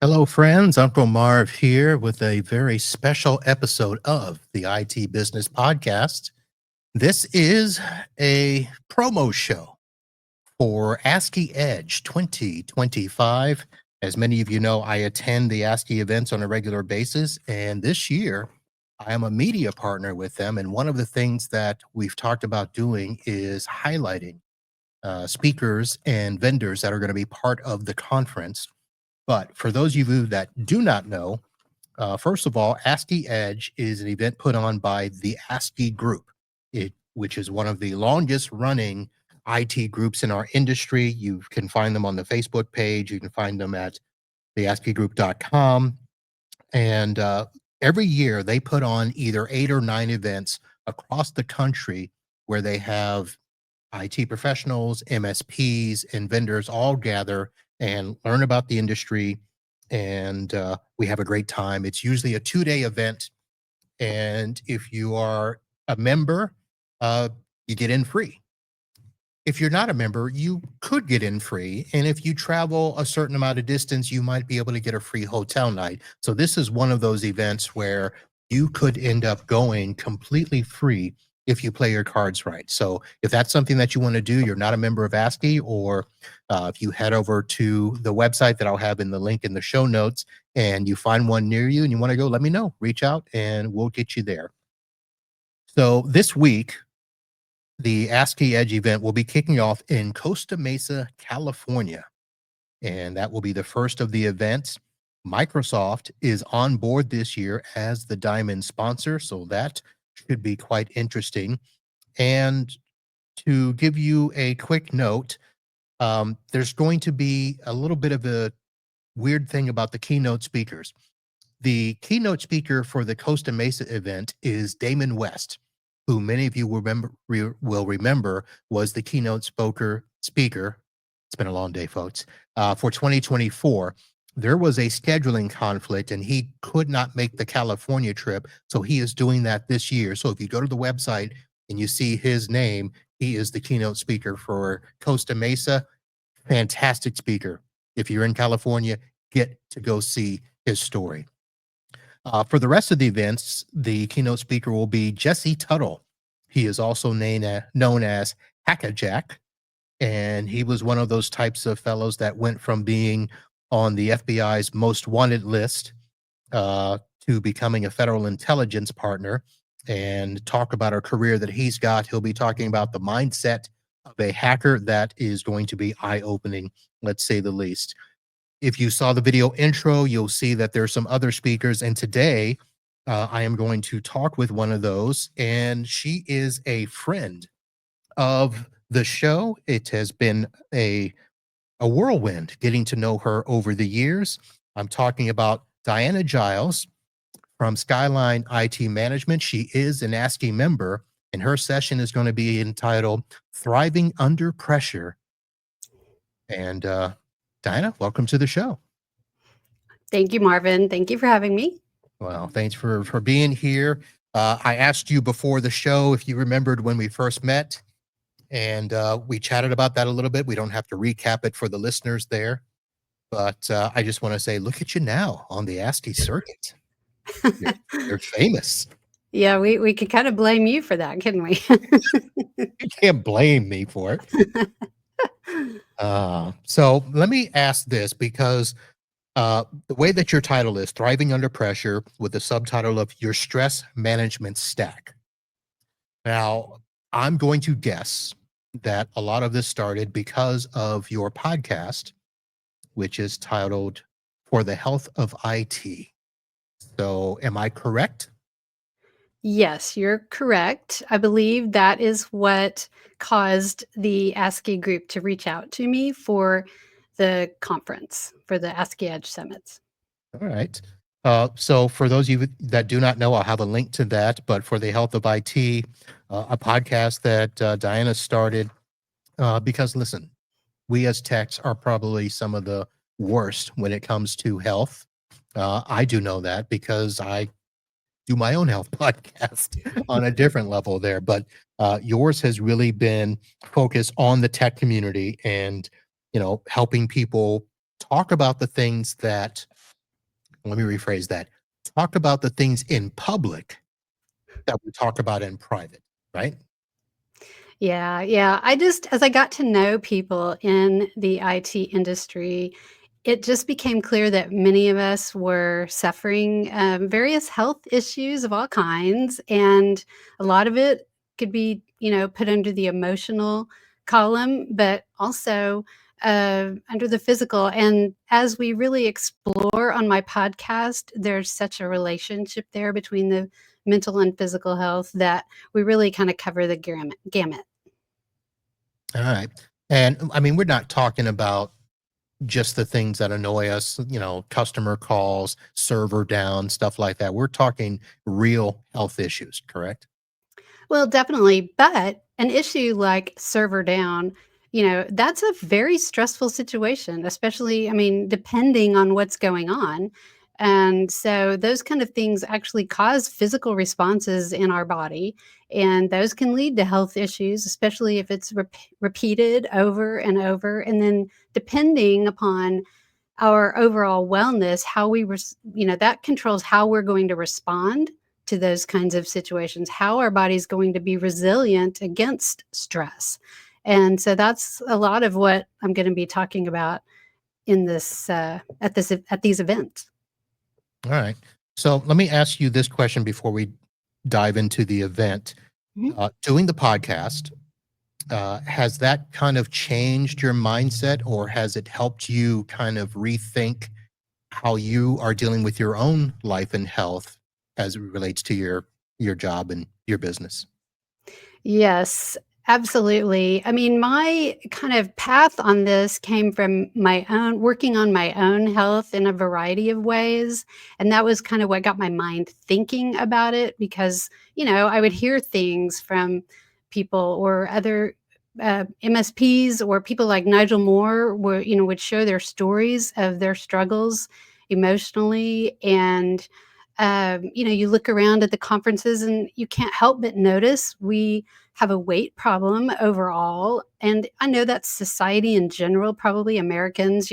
Hello, friends. Uncle Marv here with a very special episode of the IT Business Podcast. This is a promo show for ASCII EDGE 2025. As many of you know, I attend the ASCII events on a regular basis, and this year I am a media partner with them. And one of the things that we've talked about doing is highlighting speakers and vendors that are going to be part of the conference. But for those of you that do not know, first of all, ASCII EDGE is an event put on by the ASCII Group, which is one of the longest running IT groups in our industry. You can find them on the Facebook page. You can find them at theasciigroup.com. And every year they put on either 8 or 9 events across the country where they have IT professionals, MSPs, and vendors all gather and learn about the industry. And we have a great time. It's usually a 2-day event. And if you are a member, you get in free. If you're not a member, you could get in free. And if you travel a certain amount of distance, you might be able to get a free hotel night. So this is one of those events where you could end up going completely free if you play your cards right. So if that's something that you want to do, you're not a member of ASCII, or if you head over to the website that I'll have in the link in the show notes and you find one near you and you want to go, let me know, reach out and we'll get you there. So this week, the ASCII EDGE event will be kicking off in Costa Mesa, California, and that will be the first of the events. Microsoft is on board this year as the Diamond sponsor, so that should be quite interesting. And to give you a quick note, there's going to be a little bit of a weird thing about the keynote speakers. The keynote speaker for the Costa Mesa event is Damon West, who many of you will remember was the keynote speaker. It's been a long day, folks. For 2024, there was a scheduling conflict and he could not make the California trip. So he is doing that this year. So if you go to the website and you see his name, he is the keynote speaker for Costa Mesa. Fantastic speaker. If you're in California, get to go see his story. For the rest of the events, the keynote speaker will be Jesse Tuttle. He is also known as Hackajack, and he was one of those types of fellows that went from being on the FBI's most wanted list to becoming a federal intelligence partner, and talk about a career that he's got. He'll be talking about the mindset of a hacker that is going to be eye-opening, let's say the least. If you saw the video intro, you'll see that there's some other speakers. And today I am going to talk with one of those, and she is a friend of the show. It has been a whirlwind getting to know her over the years. I'm talking about Diana Giles from Skyline IT Management. She is an ASCII member, and her session is going to be entitled Thriving Under Pressure. And Diana, welcome to the show. Thank you, Marvin. Thank you for having me. Well, thanks for being here. I asked you before the show if you remembered when we first met, and we chatted about that a little bit. We don't have to recap it for the listeners there, but I just want to say, look at you now on the ASCII circuit. You're famous. Yeah, we could kind of blame you for that, couldn't we? You can't blame me for it. So let me ask this, because the way that your title is Thriving Under Pressure, with the subtitle of Your Stress Management Stack. Now, I'm going to guess that a lot of this started because of your podcast, which is titled For the Health of IT. So am I correct? Yes, you're correct. I believe that is what caused the ASCII group to reach out to me for the conference, for the ASCII EDGE summits. All right. So for those of you that do not know, I'll have a link to that. But for the health of IT, a podcast that Diana started, because listen, we as techs are probably some of the worst when it comes to health. I do know that because I do my own health podcast on a different level there. But yours has really been focused on the tech community and, helping people talk about the things that, let me rephrase that, talk about the things in public that we talk about in private, right? Yeah, yeah. As I got to know people in the IT industry, it just became clear that many of us were suffering various health issues of all kinds. And a lot of it could be, put under the emotional column, but also under the physical. And as we really explore on my podcast, there's such a relationship there between the mental and physical health that we really kind of cover the gamut. All right. And I mean, we're not talking about just the things that annoy us, customer calls, server down, stuff like that. We're talking real health issues, correct? Well, definitely. But an issue like server down, that's a very stressful situation, especially, I mean, depending on what's going on. And so those kind of things actually cause physical responses in our body. And those can lead to health issues, especially if it's repeated over and over. And then depending upon our overall wellness, how that controls how we're going to respond to those kinds of situations, how our body's going to be resilient against stress. And so that's a lot of what I'm going to be talking about in at these events. All right. So let me ask you this question before we dive into the event. Mhm. Doing the podcast, has that kind of changed your mindset or has it helped you kind of rethink how you are dealing with your own life and health as it relates to your job and your business? Yes, absolutely. I mean, my kind of path on this came from my own working on my own health in a variety of ways. And that was kind of what got my mind thinking about it because, I would hear things from people or other MSPs or people like Nigel Moore would share their stories of their struggles emotionally. And you look around at the conferences and you can't help but notice we have a weight problem overall. And I know that's society in general, probably Americans,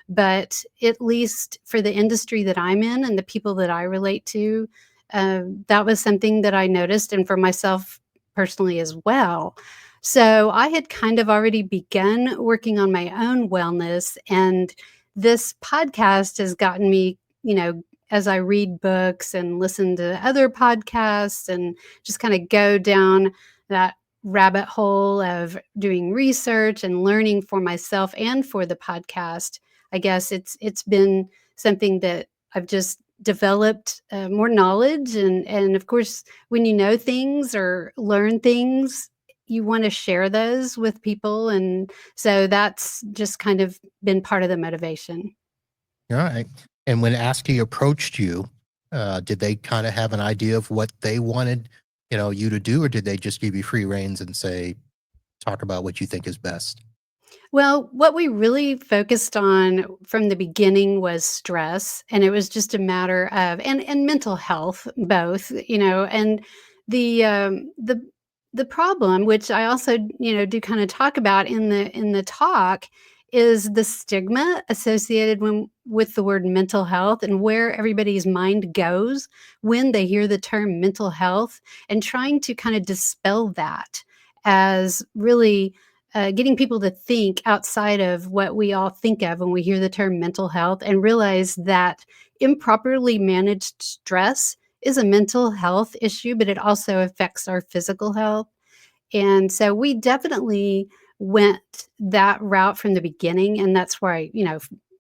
but at least for the industry that I'm in and the people that I relate to, that was something that I noticed and for myself personally as well. So I had kind of already begun working on my own wellness. And this podcast has gotten me, as I read books and listen to other podcasts and just kind of go down that rabbit hole of doing research and learning for myself and for the podcast. I guess it's been something that I've just developed more knowledge and of course when you know things or learn things you want to share those with people and so that's just kind of been part of the motivation. All right. And when ASCII approached you, did they kind of have an idea of what they wanted, you to do, or did they just give you free reins and say, talk about what you think is best? Well, what we really focused on from the beginning was stress, and it was just a matter of and mental health, both, and the um, the the problem, which I also do kind of talk about in the talk, is the stigma associated with the word mental health and where everybody's mind goes when they hear the term mental health, and trying to kind of dispel that as really getting people to think outside of what we all think of when we hear the term mental health and realize that improperly managed stress is a mental health issue, but it also affects our physical health. And so we definitely went that route from the beginning, and that's where I,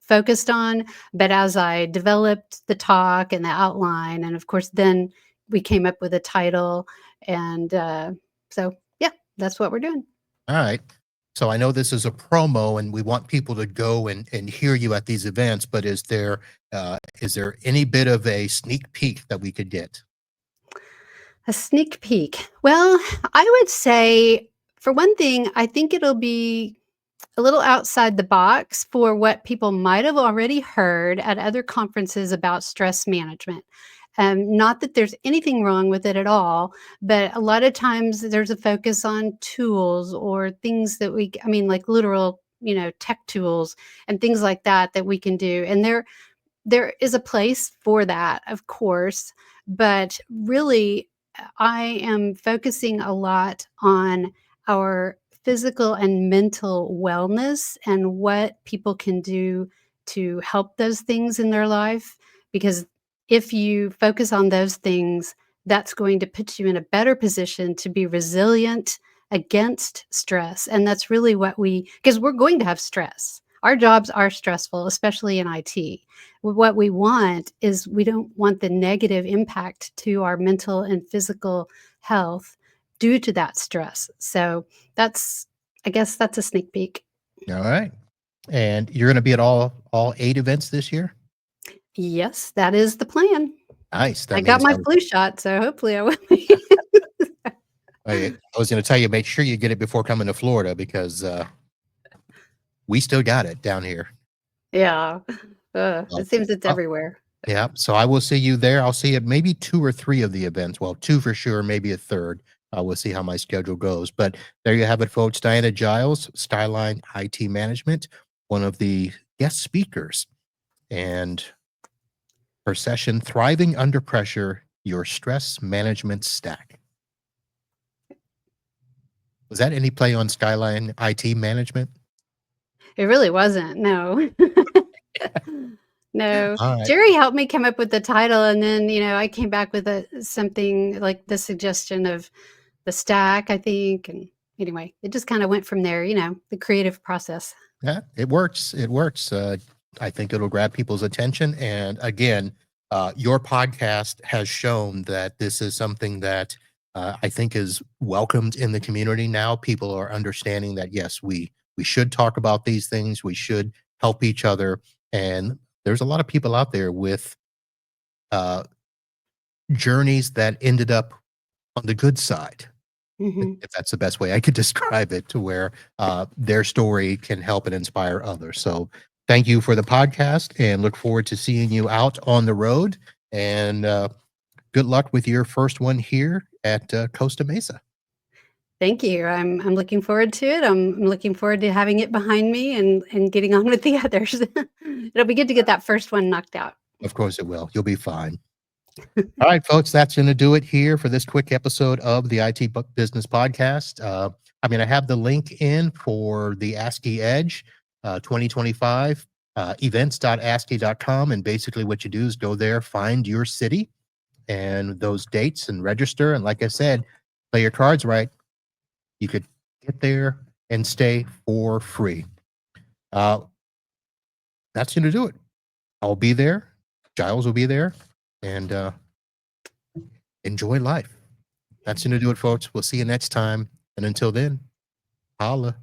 focused on. But as I developed the talk and the outline, and of course, then we came up with a title, and so yeah, that's what we're doing. All right. So I know this is a promo and we want people to go and hear you at these events, but is there any bit of a sneak peek that we could get? A sneak peek. Well, I would say, for one thing, I think it'll be a little outside the box for what people might have already heard at other conferences about stress management. Not that there's anything wrong with it at all, but a lot of times there's a focus on tools or things that I mean, like literal, tech tools and things like that that we can do. And there is a place for that, of course, but really, I am focusing a lot on our physical and mental wellness and what people can do to help those things in their life. Because if you focus on those things, that's going to put you in a better position to be resilient against stress. And that's really because we're going to have stress. Our jobs are stressful, especially in IT. What we want is we don't want the negative impact to our mental and physical health due to that stress. So that's I guess that's a sneak peek. All right. And you're going to be at all 8 events this year? Yes, that is the plan. Nice. I That got means my flu shot, so hopefully I will be. I was going to tell you, make sure you get it before coming to Florida because we still got it down here. Yeah. Well, It seems it's oh, everywhere. yeah. So I will see you there. I'll see you at maybe 2 or 3 of the events. Well, 2 for sure, maybe a third. We'll see how my schedule goes. But there you have it, folks. Diana Giles, Skyline IT Management, one of the guest speakers, and her session, Thriving Under Pressure, Your Stress Management Stack. Was that any play on Skyline IT Management? It really wasn't, no. No. All right. Jerry helped me come up with the title, and then, I came back with something like the suggestion of the stack, I think, and anyway, it just kinda went from there, the creative process. Yeah, it works. It works. I think it'll grab people's attention. And again, your podcast has shown that this is something that I think is welcomed in the community now. People are understanding that yes, we should talk about these things. We should help each other. And there's a lot of people out there with uh, journeys that ended up on the good side, Mhm. if that's the best way I could describe it, to where their story can help and inspire others. So thank you for the podcast and look forward to seeing you out on the road. And good luck with your first one here at Costa Mesa. Thank you. I'm looking forward to it. I'm looking forward to having it behind me and getting on with the others. It'll be good to get that first one knocked out. Of course it will. You'll be fine. All right, folks, that's going to do it here for this quick episode of the Business Podcast. I have the link in for the ASCII Edge 2025, events.ascii.com. And basically what you do is go there, find your city and those dates and register. And like I said, play your cards right. You could get there and stay for free. Uh, that's going to do it. I'll be there. Giles will be there. And enjoy life. That's going to do it, folks. We'll see you next time. And until then, holla.